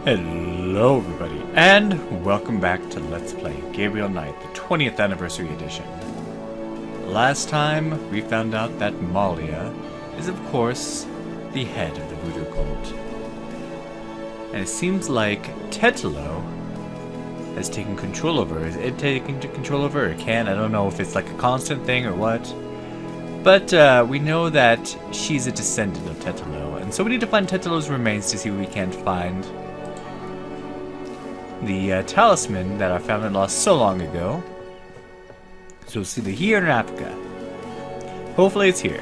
Hello everybody, and welcome back to Let's Play Gabriel Knight, the 20th Anniversary Edition. Last time, we found out that Malia is of course the head of the voodoo cult. And it seems like Tetelo has taken control over her. Is it taking control over her? I don't know if it's like a constant thing or what. But we know that she's a descendant of Tetelo, and so we need to find Tetelo's remains to see what we can't find. The talisman that our family lost so long ago. So it's either here or in Africa. Hopefully it's here.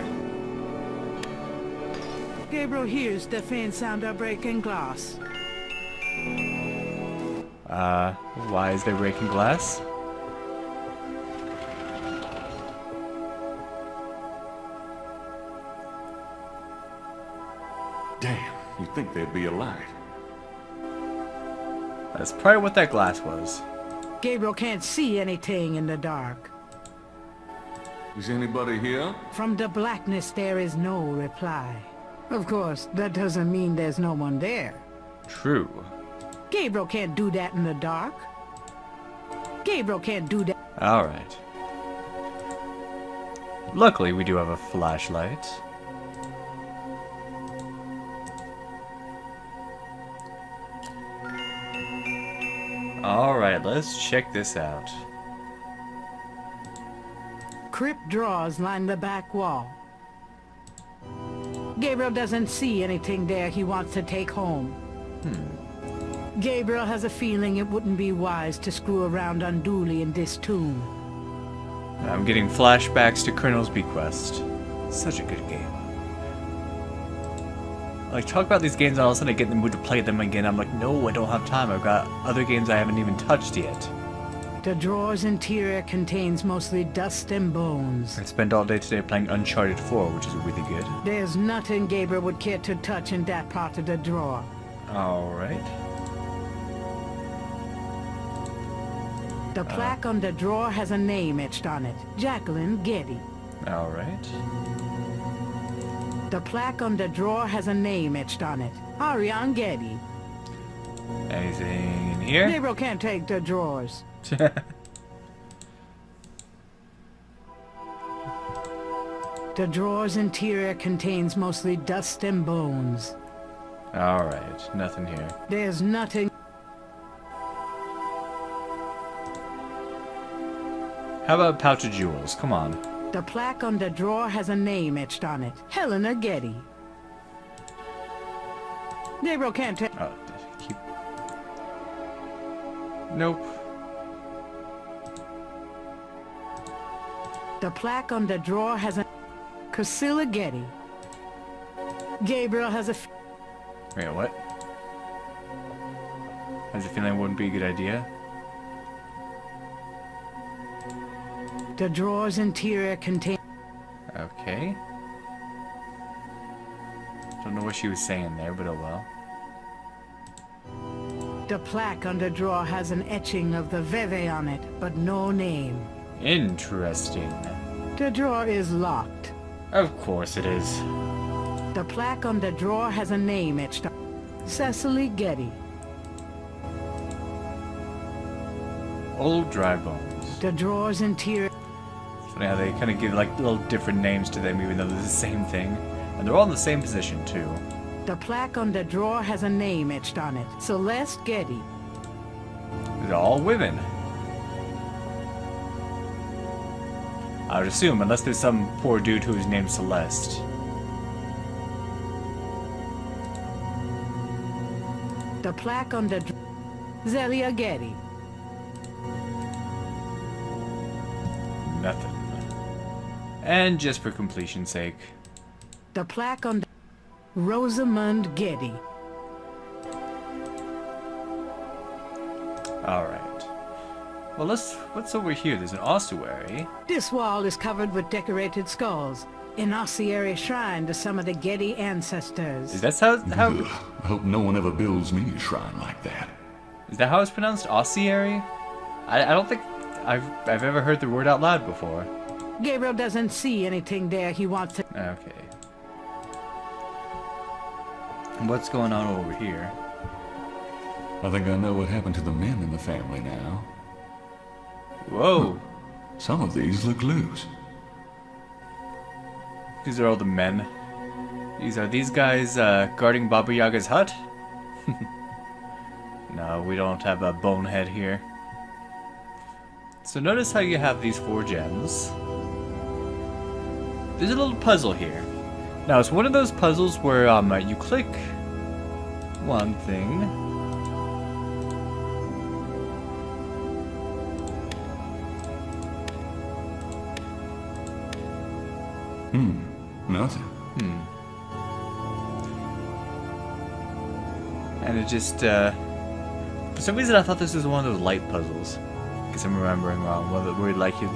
Gabriel hears the faint sound of breaking glass. Why is there breaking glass? Damn, you'd think there'd be a light. That's probably what that glass was. Gabriel can't see anything in the dark. Is anybody here? From the blackness there is no reply. Of course, that doesn't mean there's no one there. True. Gabriel can't do that in the dark. Gabriel can't do that. Alright. Luckily, we do have a flashlight. Alright, let's check this out. Crypt drawers line the back wall. Gabriel doesn't see anything there he wants to take home. Gabriel has a feeling it wouldn't be wise to screw around unduly in this tomb. I'm getting flashbacks to Colonel's Bequest. Such a good game. Like, talk about these games and all of a sudden I get in the mood to play them again. I'm like, no, I don't have time. I've got other games I haven't even touched yet. The drawer's interior contains mostly dust and bones. I spent all day today playing Uncharted 4, which is really good. There's nothing Gabriel would care to touch in that part of the drawer. Alright. The plaque on the drawer has a name etched on it. Jacqueline Getty. Alright. The plaque on the drawer has a name etched on it. Ariane Getty. Anything in here? Gabriel can't take the drawers. The drawer's interior contains mostly dust and bones. Alright, nothing here. There's nothing. How about a pouch of jewels? Come on. The plaque on the drawer has a name etched on it. Helena Getty. Gabriel can't take. Oh, keep. Nope. The plaque on the drawer has a... Priscilla Getty. Gabriel has a... Wait, what? Has a feeling it wouldn't be a good idea? The drawer's interior contains... Okay. Don't know what she was saying there, but oh well. The plaque on the drawer has an etching of the Veve on it, but no name. Interesting. The drawer is locked. Of course it is. The plaque on the drawer has a name etched on Cecily Getty. Old dry bones. The drawer's interior... It's funny how they kind of give like little different names to them even though they're the same thing. And they're all in the same position too. The plaque on the drawer has a name etched on it. Celeste Getty. They're all women. I would assume, unless there's some poor dude who's named Celeste. The plaque on the... Zelia Getty. Nothing. And just for completion's sake. The plaque on the... Rosamund Getty. Alright. Well, what's over here? There's an ossuary. This wall is covered with decorated skulls. An ossuary shrine to some of the Getty ancestors. Is that how Ugh, I hope no one ever builds me a shrine like that. is that how it's pronounced? Ossuary? I don't think I've ever heard the word out loud before. Gabriel doesn't see anything there he wants to... Okay. What's going on over here? I think I know what happened to the men in the family now. Whoa. Some of these look loose. These are all the men. Are these guys guarding Baba Yaga's hut? No, we don't have a bonehead here. So notice how you have these 4 gems. There's a little puzzle here. Now it's one of those puzzles where you click one thing. Nothing. And it just, for some reason I thought this was one of those light puzzles. Guess I'm remembering wrong. Where like you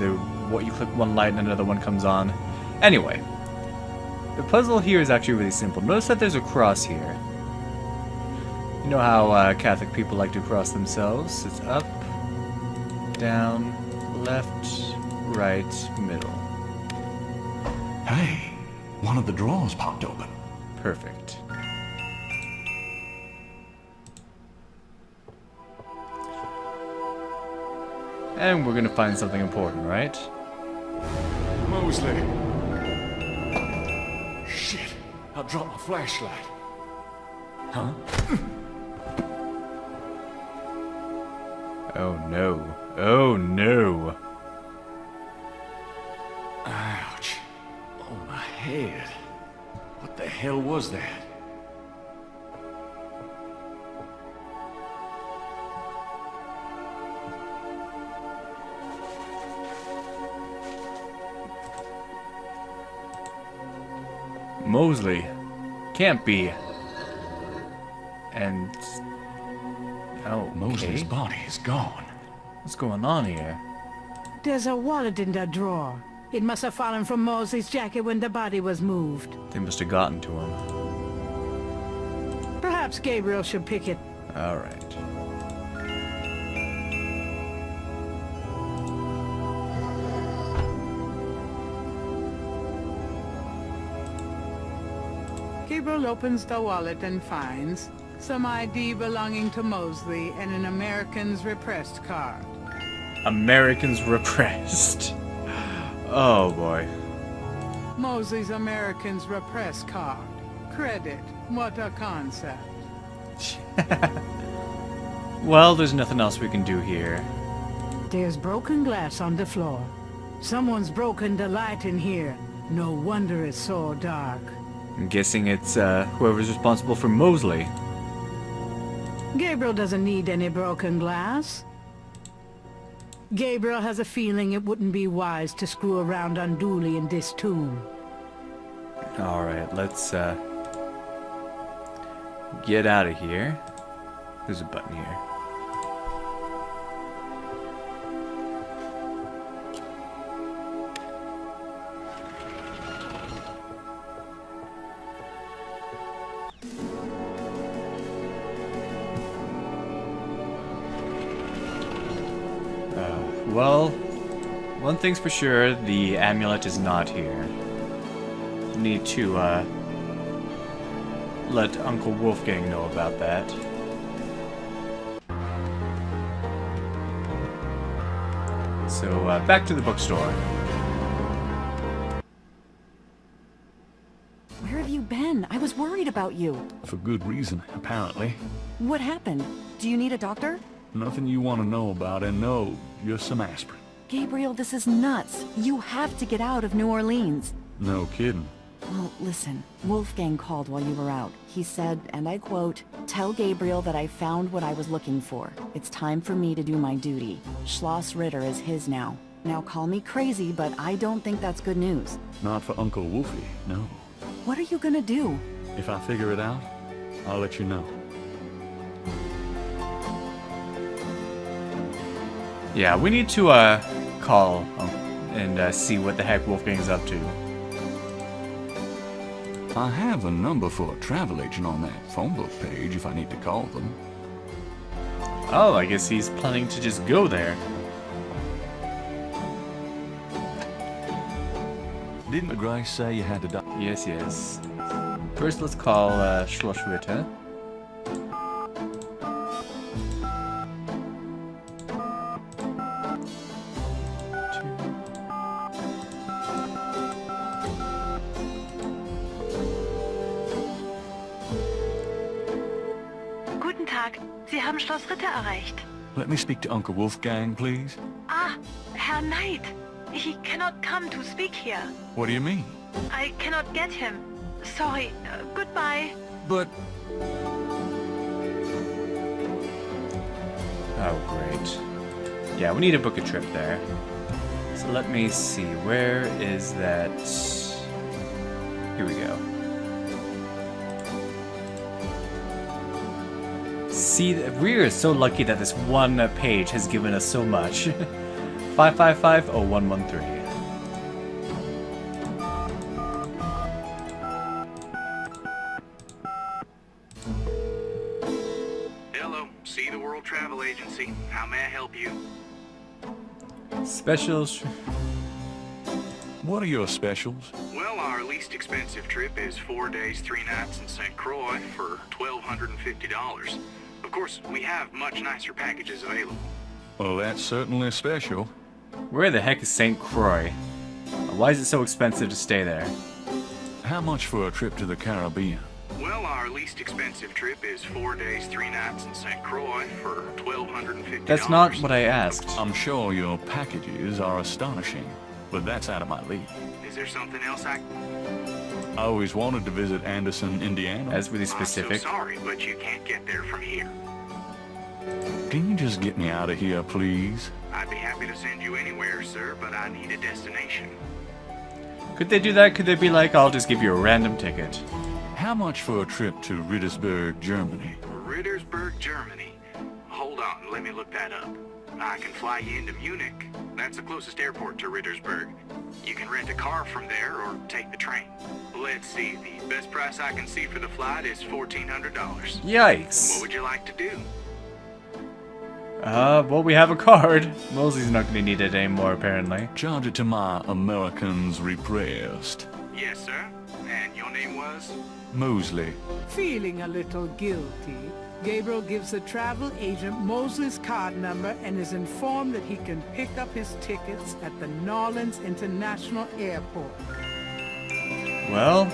click one light and another one comes on. Anyway, the puzzle here is actually really simple. Notice that there's a cross here. You know how Catholic people like to cross themselves? It's up, down, left, right, middle. Hey, one of the drawers popped open. Perfect. And we're gonna find something important, right? Mosley. Shit, I dropped my flashlight. Huh? Oh no. Oh no. Ouch. Oh, my head. What the hell was that? Mosley. Can't be. And... oh, Mosley's okay. body is gone. What's going on here? There's a wallet in that drawer. It must have fallen from Mosley's jacket when the body was moved. They must have gotten to him. Perhaps Gabriel should pick it. Alright. Gabriel opens the wallet and finds some ID belonging to Mosley and an Americans Repressed card. Americans Repressed. Oh boy. Mosley's Americans Repressed card. Credit. What a concept. Well, there's nothing else we can do here. There's broken glass on the floor. Someone's broken the light in here. No wonder it's so dark. I'm guessing it's whoever's responsible for Mosley. Gabriel doesn't need any broken glass. Gabriel has a feeling it wouldn't be wise to screw around unduly in this tomb. Alright, let's get out of here. There's a button here. Well, one thing's for sure, the amulet is not here. Need to, let Uncle Wolfgang know about that. So, back to the bookstore. Where have you been? I was worried about you. For good reason, apparently. What happened? Do you need a doctor? Nothing you want to know about, and no, just some aspirin. Gabriel, this is nuts. You have to get out of New Orleans. No kidding. Well, listen. Wolfgang called while you were out. He said, and I quote, "Tell Gabriel that I found what I was looking for. It's time for me to do my duty. Schloss Ritter is his now. Now call me crazy, but I don't think that's good news." Not for Uncle Wolfie, no. What are you gonna do? If I figure it out, I'll let you know. Yeah, we need to, call and see what the heck Wolfgang's up to. I have a number for a travel agent on that phone book page if I need to call them. Oh, I guess he's planning to just go there. Didn't the Grace say you had to die? Yes, yes. First, let's call Schloss Ritter. Guten Tag. Sie haben Schloss Ritter erreicht. Let me speak to Uncle Wolfgang, please. Ah, Herr Knight. He cannot come to speak here. What do you mean? I cannot get him. Sorry. Goodbye. But... Oh, great. Yeah, we need to book a trip there. So let me see. Where is that? Here we go. See, we are so lucky that this one page has given us so much. 555-0113. Hello, See the World Travel Agency. How may I help you? Specials. What are your specials? Well, our least expensive trip is 4 days, 3 nights in St. Croix for $1,250. Of course, we have much nicer packages available. Well, that's certainly special. Where the heck is St. Croix? Why is it so expensive to stay there? How much for a trip to the Caribbean? Well, our least expensive trip is 4 days, 3 nights in St. Croix for $1,250. That's not what I asked. I'm sure your packages are astonishing, but that's out of my league. Is there something else I I always wanted to visit Anderson, Indiana. That's really specific. I'm so sorry, but you can't get there from here. Can you just get me out of here, please? I'd be happy to send you anywhere, sir, but I need a destination. Could they do that? Could they be like, I'll just give you a random ticket? How much for a trip to Rittersberg, Germany? Rittersberg, Germany. Hold on, let me look that up. I can fly you into Munich. That's the closest airport to Rittersberg. You can rent a car from there or take the train. Let's see, the best price I can see for the flight is $1,400. Yikes. What would you like to do? Well, we have a card. Mosley's not going to need it anymore, apparently. Charge it to my Americans repressed. Yes, sir. And your name was? Mosley. Feeling a little guilty, Gabriel gives the travel agent Mosley's card number and is informed that he can pick up his tickets at the Nolens International Airport. Well,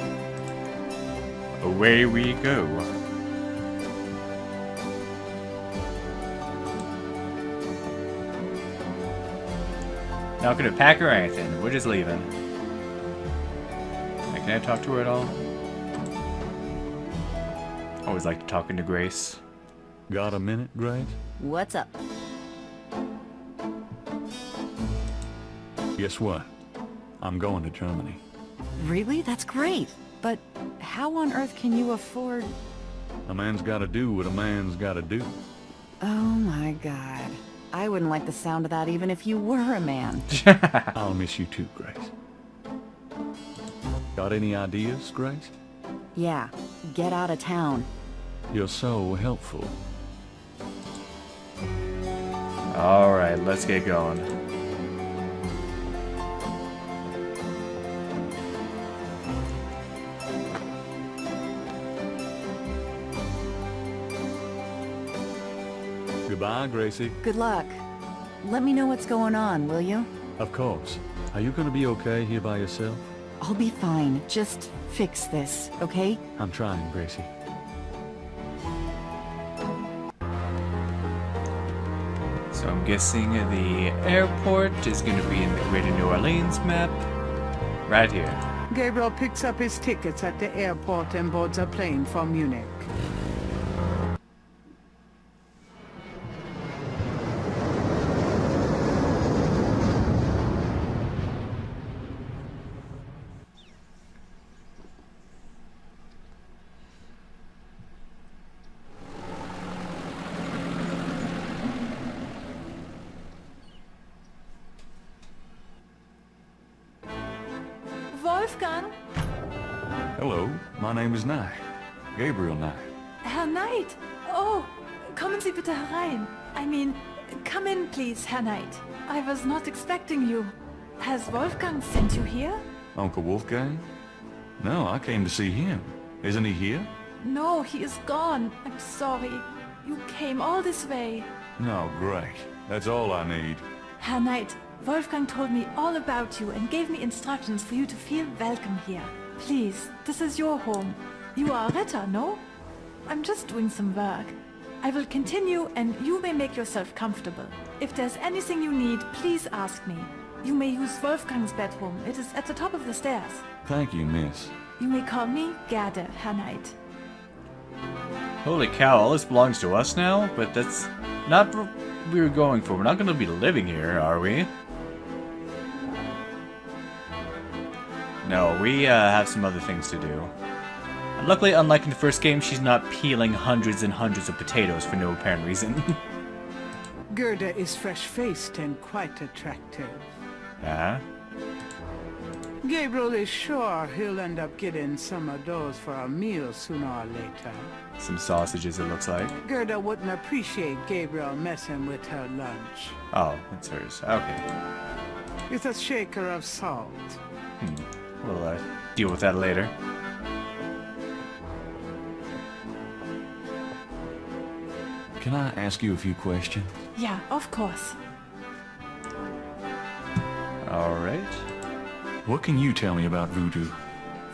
away we go. Not gonna pack or anything. We're just leaving. Can I talk to her at all? Always like talking to Grace. Got a minute, Grace? What's up? Guess what? I'm going to Germany. Really? That's great. But how on earth can you afford... A man's gotta do what a man's gotta do. Oh my god. I wouldn't like the sound of that even if you were a man. I'll miss you too, Grace. Got any ideas, Grace? Yeah, get out of town. You're so helpful. Alright, let's get going. Goodbye, Gracie. Good luck. Let me know what's going on, will you? Of course. Are you gonna be okay here by yourself? I'll be fine. Just fix this, okay? I'm trying, Gracie. So I'm guessing the airport is going to be in the Greater New Orleans map. Right here. Gabriel picks up his tickets at the airport and boards a plane for Munich. Wolfgang? Hello, my name is Nye. Gabriel Nye. Herr Knight! Oh, kommen Sie bitte herein. I mean, come in please, Herr Knight. I was not expecting you. Has Wolfgang sent you here? Uncle Wolfgang? No, I came to see him. Isn't he here? No, he is gone. I'm sorry. You came all this way. No, great. That's all I need. Herr Knight, Wolfgang told me all about you and gave me instructions for you to feel welcome here. Please, this is your home. You are a Ritter, no? I'm just doing some work. I will continue and you may make yourself comfortable. If there's anything you need, please ask me. You may use Wolfgang's bedroom. It is at the top of the stairs. Thank you, miss. You may call me Gerda, Herr Knight. Holy cow, all this belongs to us now? But that's not what we were going for. We're not going to be living here, are we? No, we have some other things to do. And luckily, unlike in the first game, she's not peeling hundreds and hundreds of potatoes for no apparent reason. Gerda is fresh-faced and quite attractive. Yeah? Gabriel is sure he'll end up getting some of those for a meal sooner or later. Some sausages, it looks like. Gerda wouldn't appreciate Gabriel messing with her lunch. Oh, it's hers. Okay. With a shaker of salt. We'll deal with that later. Can I ask you a few questions? Yeah, of course. Alright. What can you tell me about voodoo?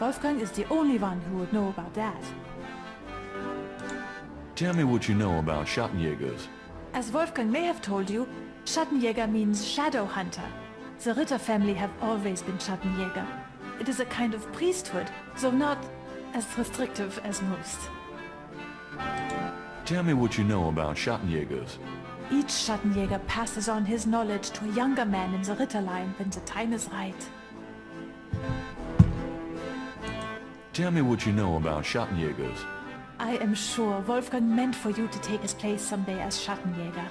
Wolfgang is the only one who would know about that. Tell me what you know about Schattenjägers. As Wolfgang may have told you, Schattenjäger means shadow hunter. The Ritter family have always been Schattenjäger. It is a kind of priesthood, though not as restrictive as most. Tell me what you know about Schattenjägers. Each Schattenjäger passes on his knowledge to a younger man in the Ritter line when the time is right. Tell me what you know about Schattenjägers. I am sure Wolfgang meant for you to take his place someday as Schattenjäger.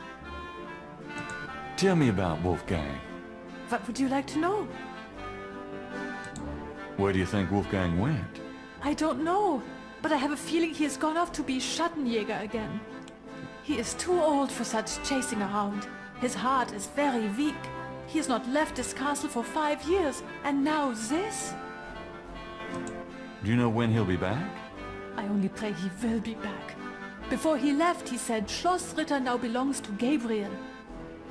Tell me about Wolfgang. What would you like to know? Where do you think Wolfgang went? I don't know, but I have a feeling he has gone off to be Schattenjäger again. He is too old for such chasing around. His heart is very weak. He has not left this castle for 5 years, and now this? Do you know when he'll be back? I only pray he will be back. Before he left, he said Schloss Ritter now belongs to Gabriel.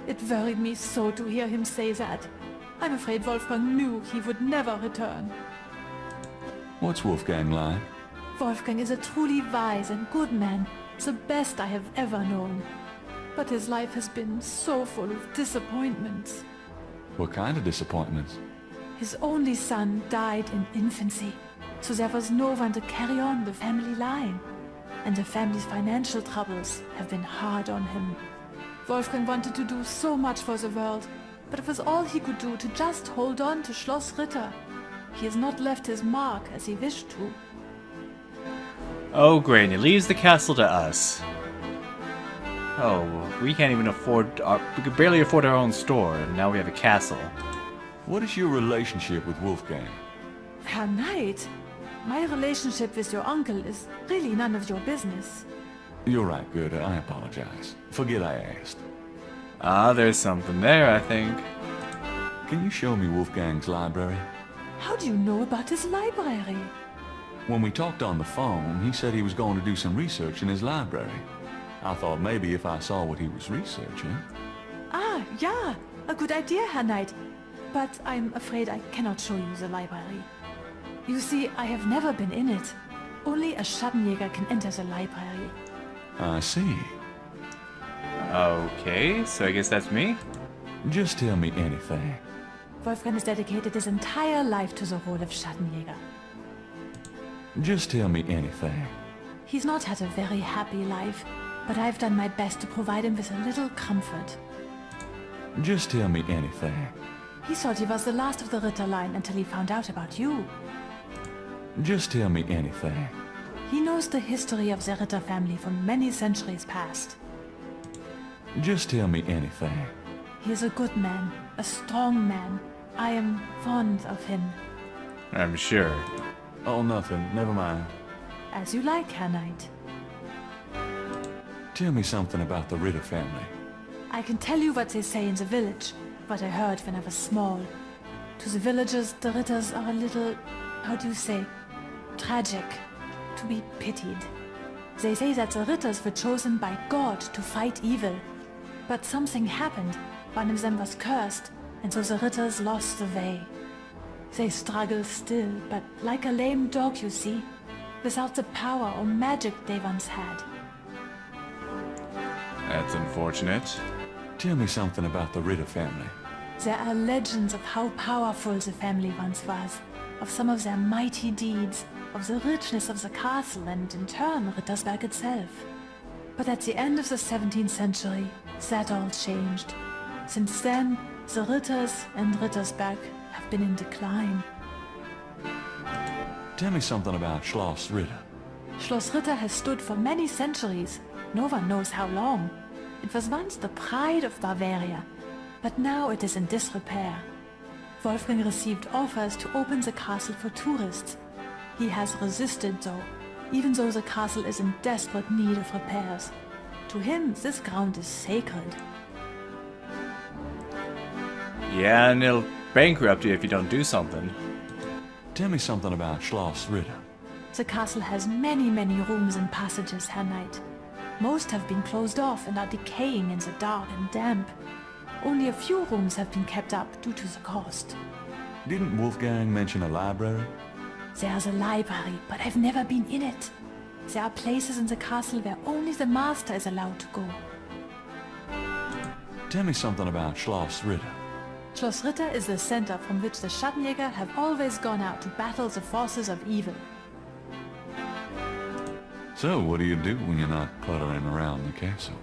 It worried me so to hear him say that. I'm afraid Wolfgang knew he would never return. What's Wolfgang like? Wolfgang is a truly wise and good man, the best I have ever known. But his life has been so full of disappointments. What kind of disappointments? His only son died in infancy, so there was no one to carry on the family line. And the family's financial troubles have been hard on him. Wolfgang wanted to do so much for the world, but it was all he could do to just hold on to Schloss Ritter. He has not left his mark as he wished to. Oh, great. He leaves the castle to us. Oh, we can't even afford... we could barely afford our own store, and now we have a castle. What is your relationship with Wolfgang? Herr Knight, my relationship with your uncle is really none of your business. You're right, Gerda. I apologize. Forget I asked. Ah, there's something there, I think. Can you show me Wolfgang's library? How do you know about his library? When we talked on the phone, he said he was going to do some research in his library. I thought maybe if I saw what he was researching... Ah, yeah, a good idea, Herr Knight. But I'm afraid I cannot show you the library. You see, I have never been in it. Only a Schattenjäger can enter the library. I see. Okay, so I guess that's me? Just tell me anything. Wolfgang has dedicated his entire life to the role of Schattenjäger. Just tell me anything. He's not had a very happy life, but I've done my best to provide him with a little comfort. Just tell me anything. He thought he was the last of the Ritter line until he found out about you. Just tell me anything. He knows the history of the Ritter family from many centuries past. Just tell me anything. He is a good man, a strong man. I am fond of him. I'm sure. Oh, nothing. Never mind. As you like, Herr Knight. Tell me something about the Ritter family. I can tell you what they say in the village, what I heard when I was small. To the villagers, the Ritters are a little, how do you say, tragic, to be pitied. They say that the Ritters were chosen by God to fight evil. But something happened. One of them was cursed, and so the Ritters lost the way. They struggle still, but like a lame dog, you see, without the power or magic they once had. That's unfortunate. Tell me something about the Ritter family. There are legends of how powerful the family once was, of some of their mighty deeds, of the richness of the castle and, in turn, Rittersberg itself. But at the end of the 17th century, that all changed. Since then, the Ritters and Rittersberg have been in decline. Tell me something about Schloss Ritter. Schloss Ritter has stood for many centuries. No one knows how long. It was once the pride of Bavaria, but now it is in disrepair. Wolfgang received offers to open the castle for tourists. He has resisted though, even though the castle is in desperate need of repairs. To him, this ground is sacred. Yeah, and it'll bankrupt you if you don't do something. Tell me something about Schloss Ritter. The castle has many rooms and passages, Herr Knight. Most have been closed off and are decaying in the dark and damp. Only a few rooms have been kept up due to the cost. Didn't Wolfgang mention a library? There's a library, but I've never been in it. There are places in the castle where only the master is allowed to go. Tell me something about Schloss Ritter. Schloss Ritter is the center from which the Schattenjäger have always gone out to battle the forces of evil. So, what do you do when you're not cluttering around the castle?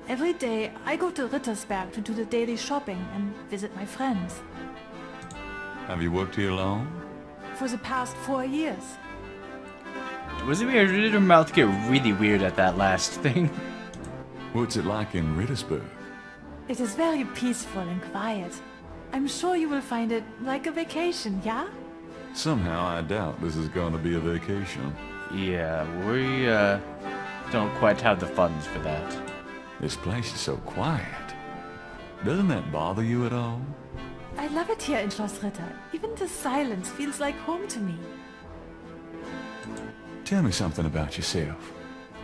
Every day, I go to Rittersberg to do the daily shopping and visit my friends. Have you worked here long? For the past 4 years. Was it weird? Did her mouth get really weird at that last thing? What's it like in Rittersberg? It is very peaceful and quiet. I'm sure you will find it like a vacation, yeah? Somehow I doubt this is going to be a vacation. Yeah, we, don't quite have the funds for that. This place is so quiet. Doesn't that bother you at all? I love it here in Schloss Ritter. Even the silence feels like home to me. Tell me something about yourself.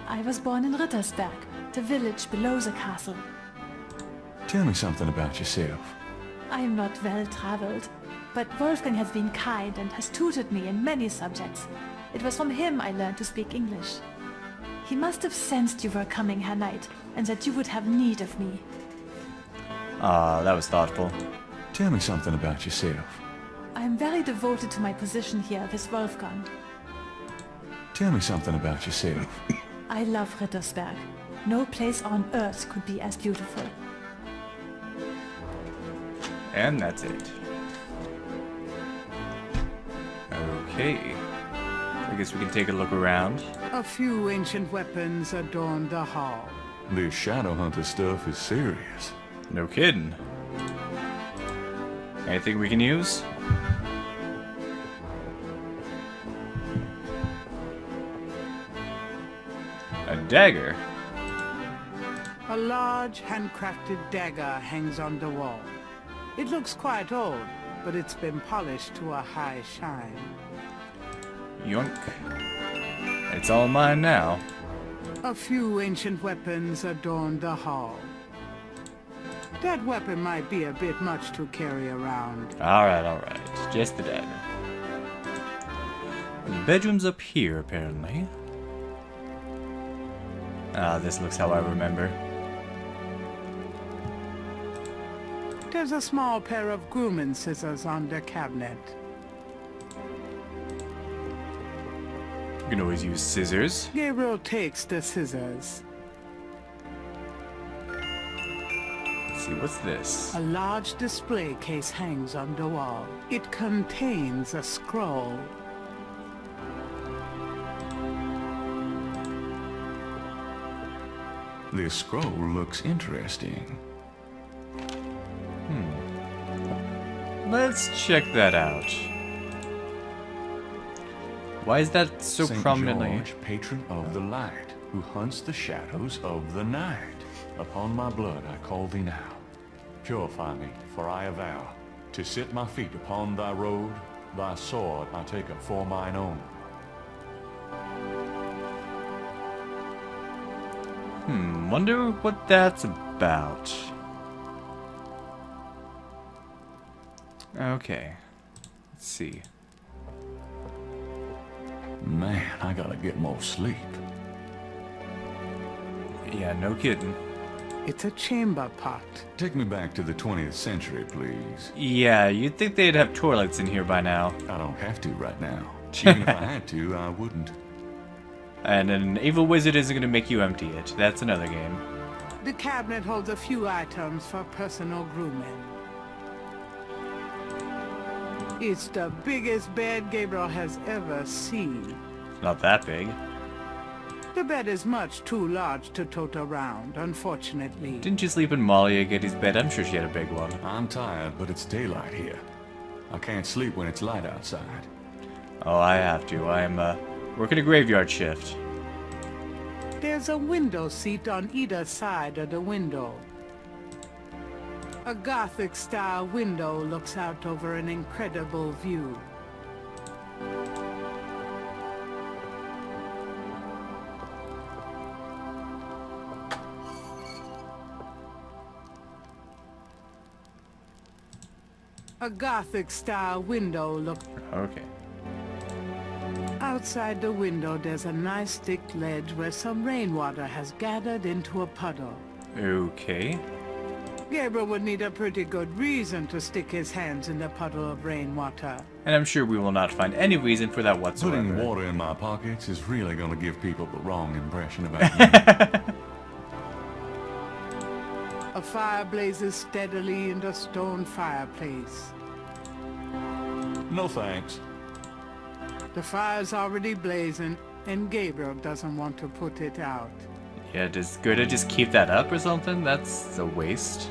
I was born in Rittersberg, the village below the castle. Tell me something about yourself. I am not well traveled, but Wolfgang has been kind and has tutored me in many subjects. It was from him I learned to speak English. He must have sensed you were coming, Herr Knight, and that you would have need of me. Ah, that was thoughtful. Tell me something about yourself. I am very devoted to my position here with Wolfgang. Tell me something about yourself. I love Rittersberg. No place on earth could be as beautiful. And that's it. Okay. I guess we can take a look around. A few ancient weapons adorn the hall. This shadow hunter stuff is serious. No kidding. Anything we can use? A dagger? A large, handcrafted dagger hangs on the wall. It looks quite old, but it's been polished to a high shine. Yoink. It's all mine now. A few ancient weapons adorn the hall. That weapon might be a bit much to carry around. Alright. Just the dagger. The bedroom's up here, apparently. Ah, this looks how I remember. There's a small pair of grooming scissors on the cabinet. You can always use scissors. Gabriel takes the scissors. Let's see, what's this? A large display case hangs on the wall. It contains a scroll. This scroll looks interesting. Let's check that out. Why is that so Saint prominently? George, patron of the light, who hunts the shadows of the night. Upon my blood I call thee now. Purify me, for I avow, to set my feet upon thy road, thy sword I take up for mine own. Wonder what that's about. Okay. Let's see. Man, I gotta get more sleep. Yeah, no kidding. It's a chamber pot. Take me back to the 20th century, please. Yeah, you'd think they'd have toilets in here by now. I don't have to right now. Even if I had to, I wouldn't. And an evil wizard isn't going to make you empty it. That's another game. The cabinet holds a few items for personal grooming. It's the biggest bed Gabriel has ever seen. It's not that big. The bed is much too large to tote around, unfortunately. Didn't you sleep in Molly Getty's bed? I'm sure she had a big one. I'm tired, but it's daylight here. I can't sleep when it's light outside. Oh, I have to. I'm, working a graveyard shift. There's a window seat on either side of the window. A Gothic-style window looks out over an incredible view. A Gothic-style window looks... Okay. Outside the window, there's a nice thick ledge where some rainwater has gathered into a puddle. Okay. Gabriel would need a pretty good reason to stick his hands in the puddle of rainwater. And I'm sure we will not find any reason for that whatsoever. Putting water in my pockets is really going to give people the wrong impression about me. A fire blazes steadily in the stone fireplace. No thanks. The fire's already blazing, and Gabriel doesn't want to put it out. Yeah, does Gerda just keep that up or something? That's a waste.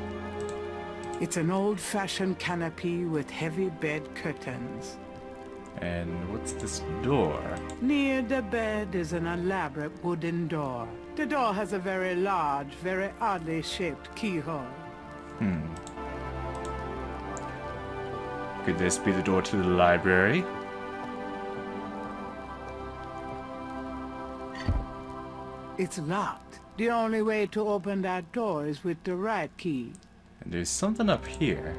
It's an old-fashioned canopy with heavy bed curtains. And what's this door? Near the bed is an elaborate wooden door. The door has a very large, very oddly shaped keyhole. Could this be the door to the library? It's locked. The only way to open that door is with the right key. And there's something up here.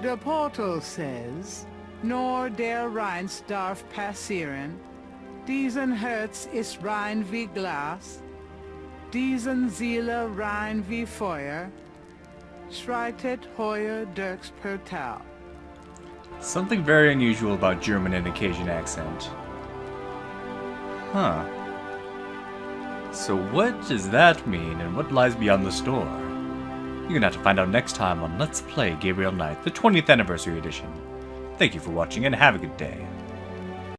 The portal says, Nor der Rheins darf passieren. Diesen Herz ist rein wie Glas. Diesen Seele rein wie Feuer. Schreitet heuer durchs Portal. Something very unusual about German in a Cajun accent. Huh. So what does that mean, and what lies beyond this door? You're gonna have to find out next time on Let's Play Gabriel Knight, the 20th Anniversary Edition. Thank you for watching, and have a good day.